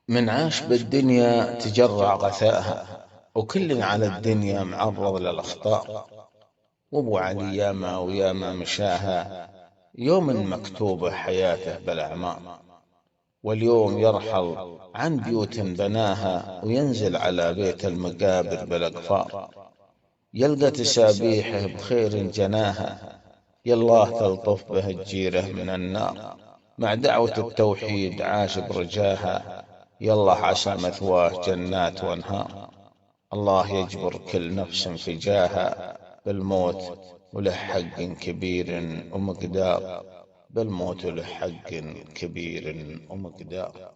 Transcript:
من عاش بالدنيا تجرع غثاها، وكل على الدنيا معرض للأخطاء. وابو علي ياما وياما مشاها، يوم مكتوبة حياته بالأعمار. واليوم يرحل عن بيوت بناها، وينزل على بيت المقابر بالأقفار. يلقى تسابيحه بخير جناها، يالله تلطف به تجيره من النار. مع دعوة التوحيد عاش برجاها، يالله عسى مثواه جنات وانهار. الله يجبر كل نفس فجاها بالموت، وله حق كبير ومقدار. بالموت له حق كبير ومقدار.